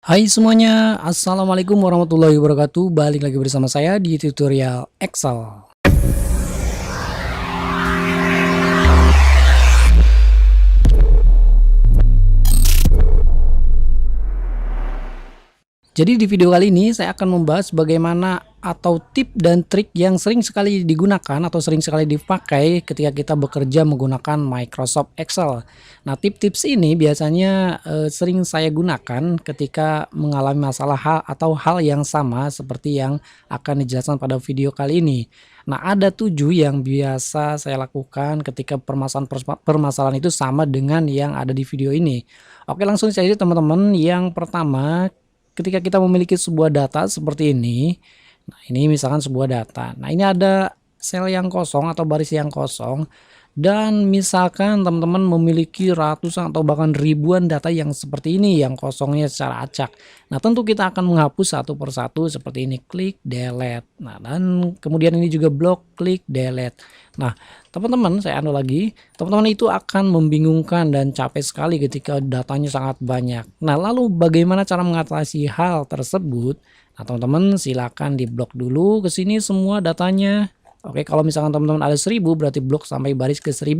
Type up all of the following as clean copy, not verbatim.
Hai semuanya, Assalamualaikum warahmatullahi wabarakatuh. Balik lagi bersama saya di tutorial Excel. Jadi di video kali ini saya akan membahas bagaimana atau tip dan trik yang sering sekali digunakan atau sering sekali dipakai ketika kita bekerja menggunakan Microsoft Excel. Nah, tips-tips ini biasanya sering saya gunakan ketika mengalami masalah hal atau hal yang sama seperti yang akan dijelaskan pada video kali ini. Nah, ada 7 yang biasa saya lakukan ketika permasalahan itu sama dengan yang ada di video ini. Oke, langsung saja teman-teman. Yang pertama, ketika kita memiliki sebuah data seperti ini, nah ini misalkan sebuah data. Nah ini ada sel yang kosong atau baris yang kosong, dan misalkan teman-teman memiliki ratusan atau bahkan ribuan data yang seperti ini yang kosongnya secara acak. Nah tentu kita akan menghapus satu persatu seperti ini, klik delete. Nah dan kemudian ini juga blok, klik delete. Nah teman-teman, saya anu lagi, teman-teman itu akan membingungkan dan capek sekali ketika datanya sangat banyak. Nah lalu bagaimana cara mengatasi hal tersebut? Nah teman-teman silakan diblok dulu ke sini semua datanya. Oke, kalau misalkan teman-teman ada 1000 berarti blok sampai baris ke 1000.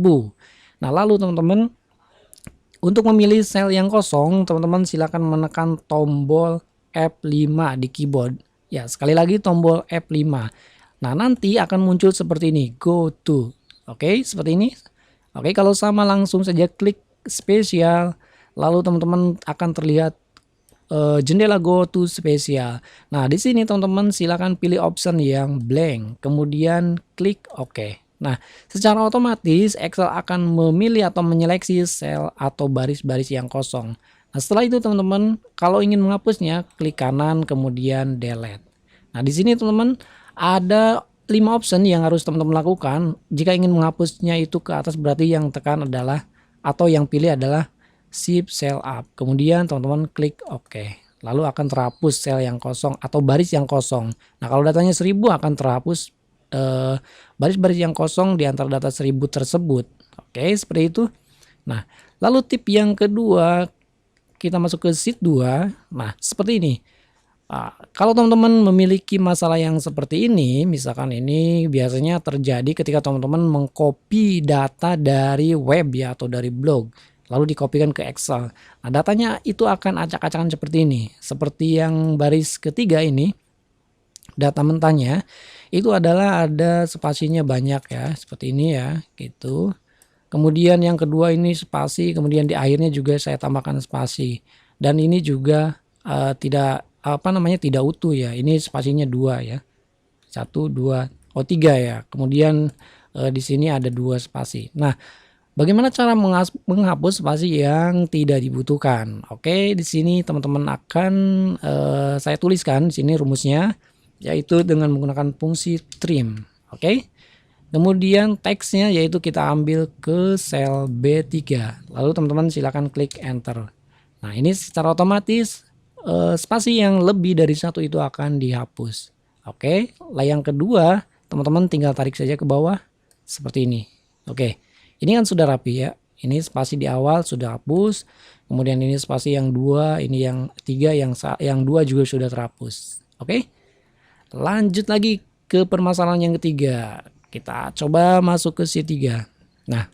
Nah lalu teman-teman, untuk memilih sel yang kosong teman-teman silakan menekan tombol F5 di keyboard. Ya sekali lagi tombol F5. Nah nanti akan muncul seperti ini, go to. Oke, seperti ini. Oke, kalau sama langsung saja klik spesial, lalu teman-teman akan terlihat jendela go to spesial. Nah di sini teman-teman silakan pilih option yang blank, kemudian klik OK. Nah secara otomatis Excel akan memilih atau menyeleksi sel atau baris-baris yang kosong. Nah setelah itu teman-teman kalau ingin menghapusnya klik kanan kemudian delete. Nah di sini teman-teman ada 5 option yang harus teman-teman lakukan. Jika ingin menghapusnya itu ke atas berarti yang tekan adalah atau yang pilih adalah Shift Cell Up, kemudian teman-teman klik OK, lalu akan terhapus sel yang kosong atau baris yang kosong. Nah kalau datanya 1000 akan terhapus baris-baris yang kosong di antara data 1000 tersebut. Oke, seperti itu. Nah lalu tip yang kedua, kita masuk ke sheet 2. Nah seperti ini. Kalau teman-teman memiliki masalah yang seperti ini, misalkan ini biasanya terjadi ketika teman-teman mengcopy data dari web ya atau dari blog, lalu dikopikan ke Excel. Nah datanya itu akan acak-acakan seperti ini. Seperti yang baris ketiga ini, data mentahnya itu adalah ada spasinya banyak ya, seperti ini ya, gitu. Kemudian yang kedua ini spasi, kemudian di akhirnya juga saya tambahkan spasi. Dan ini juga tidak utuh ya. Ini spasinya 2 ya. 1 2 oh 3 ya. Kemudian di sini ada 2 spasi. Nah, bagaimana cara menghapus spasi yang tidak dibutuhkan? Oke, di sini teman-teman akan saya tuliskan di sini rumusnya, yaitu dengan menggunakan fungsi trim. Oke. Kemudian teksnya yaitu kita ambil ke sel B3. Lalu teman-teman silakan klik enter. Nah, ini secara otomatis spasi yang lebih dari 1 itu akan dihapus. Oke, yang kedua teman-teman tinggal tarik saja ke bawah seperti ini. Oke, ini kan sudah rapi ya. Ini spasi di awal sudah hapus. Kemudian ini spasi yang 2, ini yang 3, yang 2 juga sudah terhapus. Oke, lanjut lagi ke permasalahan yang ketiga. Kita coba masuk ke sheet 3. Nah,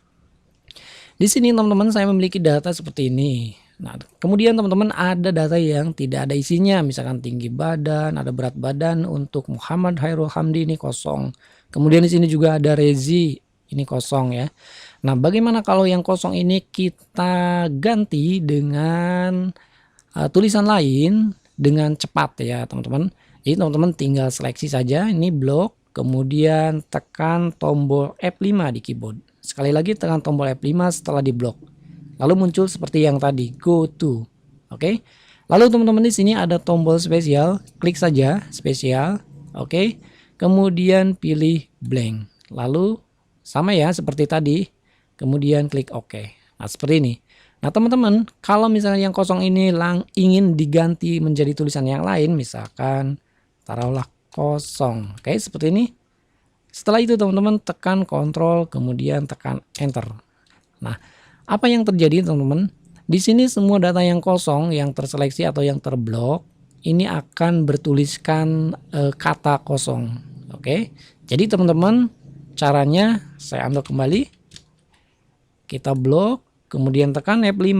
di sini teman-teman saya memiliki data seperti ini. Nah, kemudian teman-teman ada data yang tidak ada isinya, misalkan tinggi badan, ada berat badan untuk Muhammad Hairul Hamdi ini kosong. Kemudian di sini juga ada Rezi, ini kosong ya. Nah, bagaimana kalau yang kosong ini kita ganti dengan tulisan lain dengan cepat ya, teman-teman. Jadi teman-teman tinggal seleksi saja ini blok, kemudian tekan tombol F5 di keyboard. Sekali lagi tekan tombol F5 setelah di blok. Lalu muncul seperti yang tadi, go to. Oke. Lalu teman-teman di sini ada tombol spesial, klik saja spesial. Oke. Kemudian pilih blank. Lalu sama ya seperti tadi. Kemudian klik OK. Nah, seperti ini. Nah, teman-teman, kalau misalnya yang kosong ini ingin diganti menjadi tulisan yang lain, misalkan taruhlah kosong. Oke, seperti ini. Setelah itu teman-teman tekan kontrol kemudian tekan enter. Nah, apa yang terjadi teman-teman? Di sini semua data yang kosong, yang terseleksi atau yang terblok, ini akan bertuliskan kata kosong. Oke. Jadi teman-teman, caranya saya ambil kembali. Kita blok, kemudian tekan F5.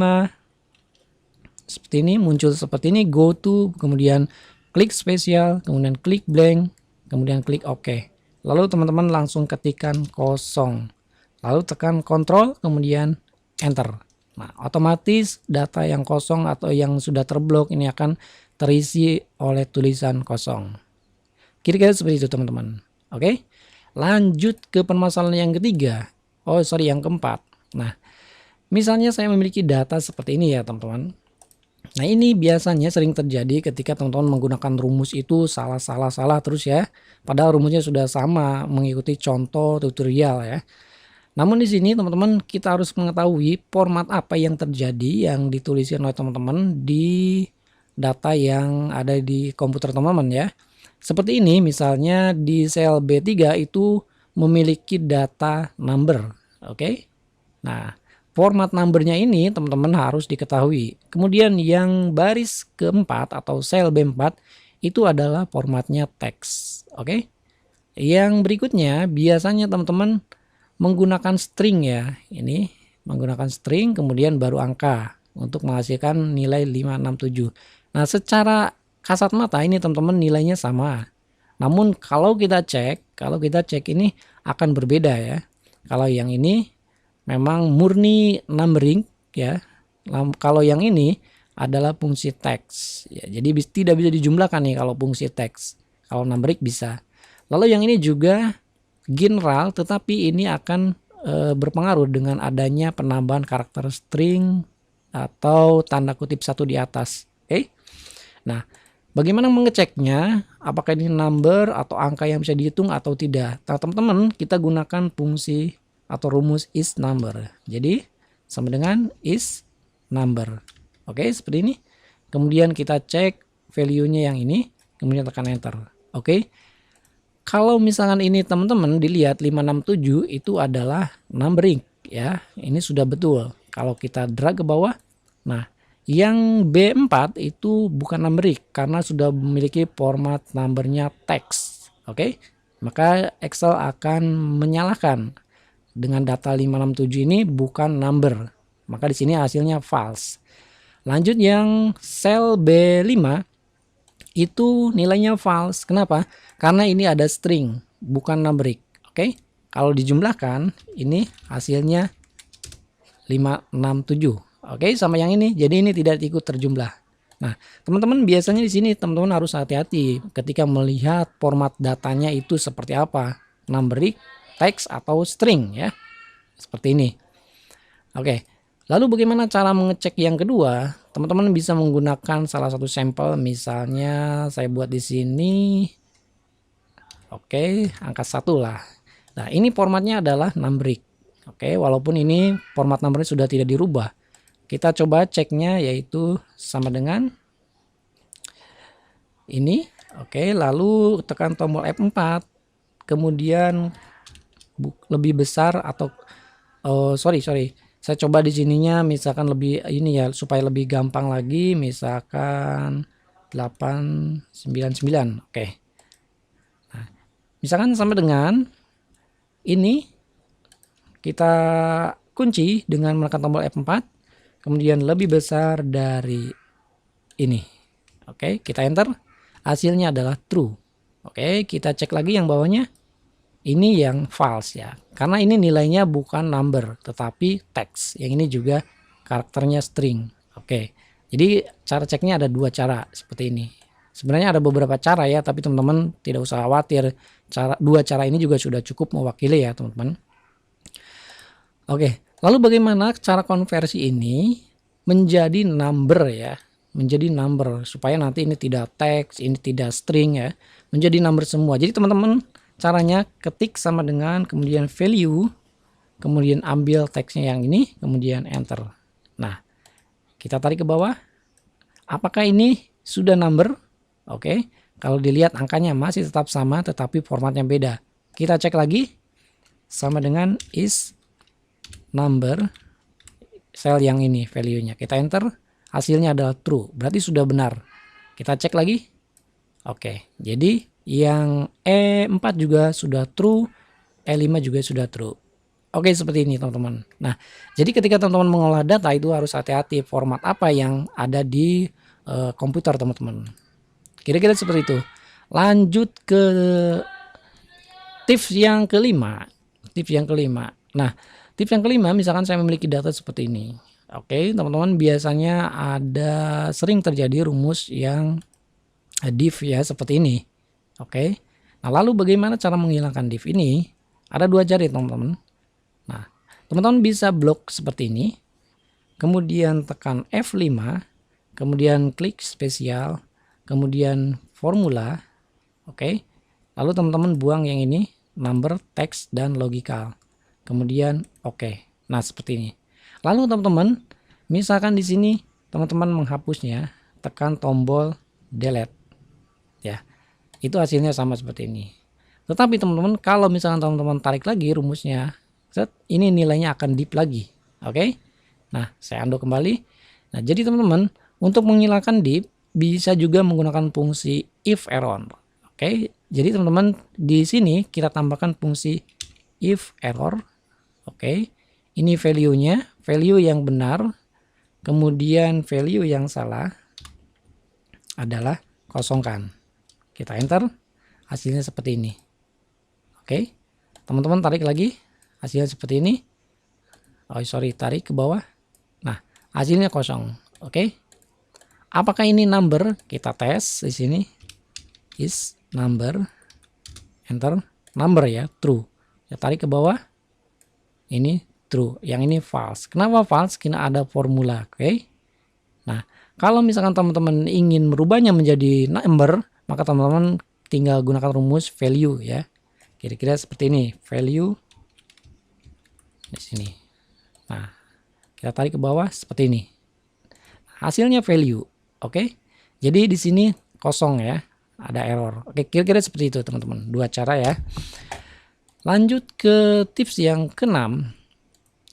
Seperti ini, muncul seperti ini, go to, kemudian klik spesial, kemudian klik blank, kemudian klik OK. Lalu teman-teman langsung ketikkan kosong. Lalu tekan Ctrl, kemudian Enter. Nah, otomatis data yang kosong atau yang sudah terblok ini akan terisi oleh tulisan kosong. Kira-kira seperti itu teman-teman. Oke, lanjut ke permasalahan yang ketiga. Yang keempat. Nah, misalnya saya memiliki data seperti ini ya teman-teman. Nah, ini biasanya sering terjadi ketika teman-teman menggunakan rumus itu salah terus ya. Padahal rumusnya sudah sama mengikuti contoh tutorial ya. Namun di sini teman-teman kita harus mengetahui format apa yang terjadi yang dituliskan oleh teman-teman di data yang ada di komputer teman-teman ya. Seperti ini misalnya di sel B3 itu memiliki data number. Oke. Nah, format numbernya ini teman-teman harus diketahui. Kemudian yang baris keempat atau sel B4 itu adalah formatnya teks. Oke. Yang berikutnya biasanya teman-teman menggunakan string ya. Ini menggunakan string kemudian baru angka untuk menghasilkan nilai 567. Nah, secara kasat mata ini teman-teman nilainya sama. Namun kalau kita cek ini akan berbeda ya. Kalau yang ini memang murni numbering ya. Kalau yang ini adalah fungsi teks ya. Jadi tidak bisa dijumlahkan nih kalau fungsi teks. Kalau numbering bisa. Lalu yang ini juga general, tetapi ini akan berpengaruh dengan adanya penambahan karakter string atau tanda kutip satu di atas. Oke. Nah, bagaimana mengeceknya? Apakah ini number atau angka yang bisa dihitung atau tidak? Nah, teman-teman, kita gunakan fungsi atau rumus is number. Jadi sama dengan is number. Oke, seperti ini. Kemudian kita cek value-nya yang ini, kemudian tekan enter. Oke. Kalau misalkan ini teman-teman dilihat 567 itu adalah numbering ya. Ini sudah betul. Kalau kita drag ke bawah, nah yang B4 itu bukan numbering karena sudah memiliki format numbernya teks. Oke. Maka Excel akan menyalahkan dengan data 567 ini bukan number. Maka di sini hasilnya false. Lanjut yang sel B5 itu nilainya false. Kenapa? Karena ini ada string, bukan numbering. Oke. Kalau dijumlahkan, ini hasilnya 567. Oke, sama yang ini. Jadi ini tidak ikut terjumlah. Nah, teman-teman biasanya di sini teman-teman harus hati-hati ketika melihat format datanya itu seperti apa. Numbering, teks atau string ya. Seperti ini. Oke. Lalu bagaimana cara mengecek yang kedua? Teman-teman bisa menggunakan salah satu sampel, misalnya saya buat di sini. Oke, angka 1 lah. Nah, ini formatnya adalah numbering. Oke, walaupun ini format numbernya sudah tidak dirubah. Kita coba ceknya yaitu sama dengan ini. Oke, lalu tekan tombol F4. Kemudian lebih besar atau sorry. Saya coba di sininya misalkan lebih ini ya supaya lebih gampang lagi, misalkan 899. Oke. Nah, misalkan sama dengan ini kita kunci dengan menekan tombol F4, kemudian lebih besar dari ini. Oke, kita enter. Hasilnya adalah true. Oke, kita cek lagi yang bawahnya. Ini yang false ya, karena ini nilainya bukan number tetapi teks. Yang ini juga karakternya string. Oke, jadi cara ceknya ada dua cara seperti ini. Sebenarnya ada beberapa cara ya, tapi teman-teman tidak usah khawatir. Dua cara ini juga sudah cukup mewakili ya teman-teman. Oke, lalu bagaimana cara konversi ini menjadi number ya, menjadi number supaya nanti ini tidak teks, ini tidak string ya, menjadi number semua. Jadi teman-teman caranya ketik sama dengan kemudian value, kemudian ambil teksnya yang ini, kemudian enter. Nah, kita tarik ke bawah. Apakah ini sudah number? Oke, kalau dilihat angkanya masih tetap sama tetapi formatnya beda. Kita cek lagi sama dengan is number. sel yang ini value-nya. Kita enter, hasilnya adalah true. Berarti sudah benar. Kita cek lagi. Oke, jadi yang E4 juga sudah true, E5 juga sudah true. Oke, seperti ini teman-teman. Nah, jadi ketika teman-teman mengolah data itu harus hati-hati format apa yang ada di komputer teman-teman. Kira-kira seperti itu. Lanjut ke tips yang kelima. Nah, tips yang kelima, misalkan saya memiliki data seperti ini. Oke, teman-teman, biasanya ada sering terjadi rumus yang div ya seperti ini. Oke. Nah, lalu bagaimana cara menghilangkan div ini? Ada dua cara teman-teman. Nah, teman-teman bisa blok seperti ini. Kemudian tekan F5, kemudian klik spesial, kemudian formula. Oke. Lalu teman-teman buang yang ini, number, text, dan logical. Kemudian oke. Nah, seperti ini. Lalu teman-teman, misalkan di sini teman-teman menghapusnya, tekan tombol delete. Ya. Itu hasilnya sama seperti ini. Tetapi teman-teman, kalau misalkan teman-teman tarik lagi rumusnya, ini nilainya akan dip lagi. Oke. Nah, saya undo kembali. Nah, jadi teman-teman, untuk menghilangkan dip bisa juga menggunakan fungsi if error. Oke. Jadi teman-teman, di sini kita tambahkan fungsi if error. Oke. Ini value-nya, value yang benar, kemudian value yang salah adalah kosongkan. Kita enter, hasilnya seperti ini. Oke, teman-teman tarik lagi, hasilnya seperti ini. Oh sorry, tarik ke bawah. Nah, hasilnya kosong. Oke, apakah ini number? Kita tes di sini. Is number, enter, number ya, true. Ya, tarik ke bawah. Ini true, yang ini false. Kenapa false? Karena ada formula. Oke. Nah, kalau misalkan teman-teman ingin merubahnya menjadi number, maka teman-teman tinggal gunakan rumus value ya. Kira-kira seperti ini, value di sini. Nah, kita tarik ke bawah seperti ini. Hasilnya value. Oke. Jadi di sini kosong ya, ada error. Oke, kira-kira seperti itu teman-teman. Dua cara ya. Lanjut ke tips yang keenam.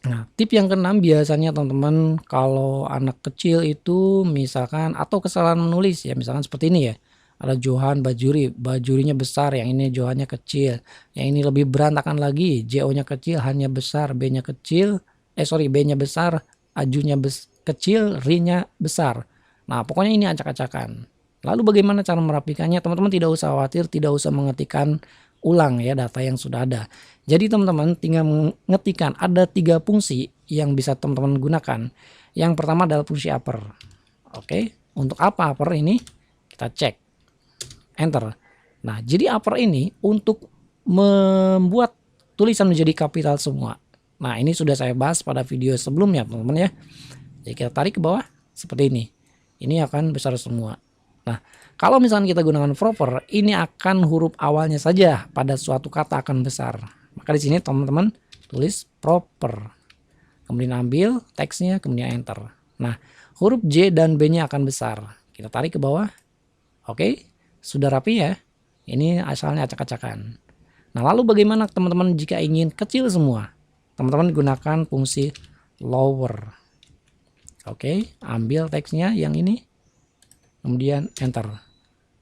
Nah, tips yang keenam biasanya teman-teman kalau anak kecil itu misalkan atau kesalahan menulis ya, misalkan seperti ini ya. Ada Johan Bajuri, Bajurinya besar, yang ini Johannya kecil, yang ini lebih berantakan lagi, JO-nya kecil, hanya besar, B-nya kecil, B-nya besar, Ajunya kecil, R-nya besar. Nah, pokoknya ini acak-acakan. Lalu bagaimana cara merapikannya? Teman-teman tidak usah khawatir, tidak usah mengetikkan ulang ya data yang sudah ada. Jadi teman-teman tinggal mengetikkan, ada 3 fungsi yang bisa teman-teman gunakan. Yang pertama adalah fungsi upper. Oke, untuk apa upper ini? Kita cek. Enter. Nah, jadi upper ini untuk membuat tulisan menjadi kapital semua. Nah, ini sudah saya bahas pada video sebelumnya, teman-teman ya. Jadi kita tarik ke bawah seperti ini. Ini akan besar semua. Nah, kalau misalnya kita gunakan proper, ini akan huruf awalnya saja pada suatu kata akan besar. Maka di sini teman-teman tulis proper. Kemudian ambil teksnya, kemudian enter. Nah, huruf J dan B-nya akan besar. Kita tarik ke bawah. Oke. Sudah rapi ya. Ini asalnya acak-acakan. Nah, lalu bagaimana teman-teman jika ingin kecil semua? Teman-teman gunakan fungsi lower. Oke, ambil teksnya yang ini. Kemudian enter.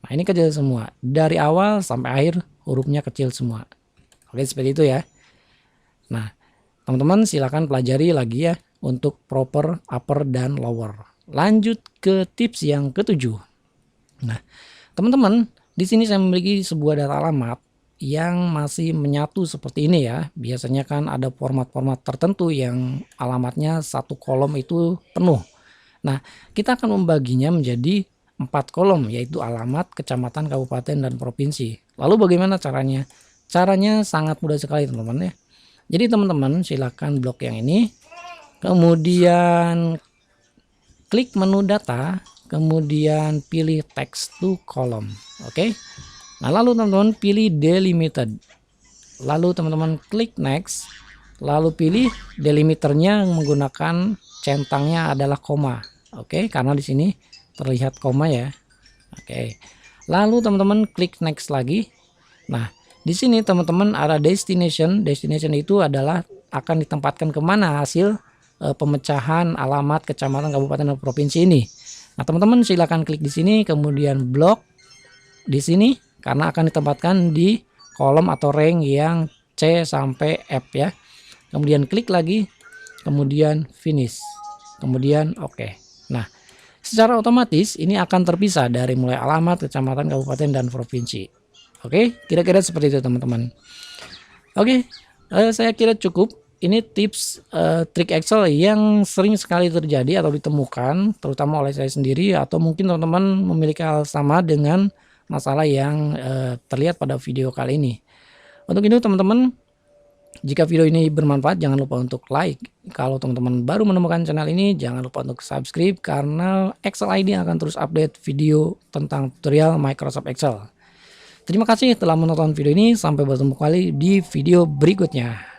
Nah, ini kecil semua. Dari awal sampai akhir hurufnya kecil semua. Oke, seperti itu ya. Nah, teman-teman silakan pelajari lagi ya untuk proper, upper, dan lower. Lanjut ke tips yang ketujuh. Nah, teman-teman, di sini saya memiliki sebuah data alamat yang masih menyatu seperti ini ya. Biasanya kan ada format-format tertentu yang alamatnya satu kolom itu penuh. Nah, kita akan membaginya menjadi 4 kolom, yaitu alamat, kecamatan, kabupaten, dan provinsi. Lalu bagaimana caranya? Caranya sangat mudah sekali teman-teman ya. Jadi teman-teman silakan blok yang ini, kemudian klik menu data, kemudian pilih text to column. Oke. Nah, lalu teman-teman pilih delimited. Lalu teman-teman klik next. Lalu pilih delimiternya menggunakan centangnya adalah koma. Oke, karena di sini terlihat koma ya. Oke. Lalu teman-teman klik next lagi. Nah, di sini teman-teman ada destination. Destination itu adalah akan ditempatkan kemana hasil pemecahan alamat kecamatan, kabupaten, dan provinsi ini. Nah, teman-teman silakan klik di sini, kemudian blok di sini karena akan ditempatkan di kolom atau rank yang C sampai F ya. Kemudian klik lagi, kemudian finish, kemudian oke. Nah, secara otomatis ini akan terpisah dari mulai alamat, kecamatan, kabupaten, dan provinsi. Oke, kira-kira seperti itu teman-teman. Oke, saya kira cukup. Ini tips trik Excel yang sering sekali terjadi atau ditemukan terutama oleh saya sendiri, atau mungkin teman-teman memiliki hal sama dengan masalah yang terlihat pada video kali ini. Untuk itu teman-teman, jika video ini bermanfaat jangan lupa untuk like. Kalau teman-teman baru menemukan channel ini jangan lupa untuk subscribe, karena Excel ID akan terus update video tentang tutorial Microsoft Excel. Terima kasih telah menonton video ini, sampai bertemu kembali di video berikutnya.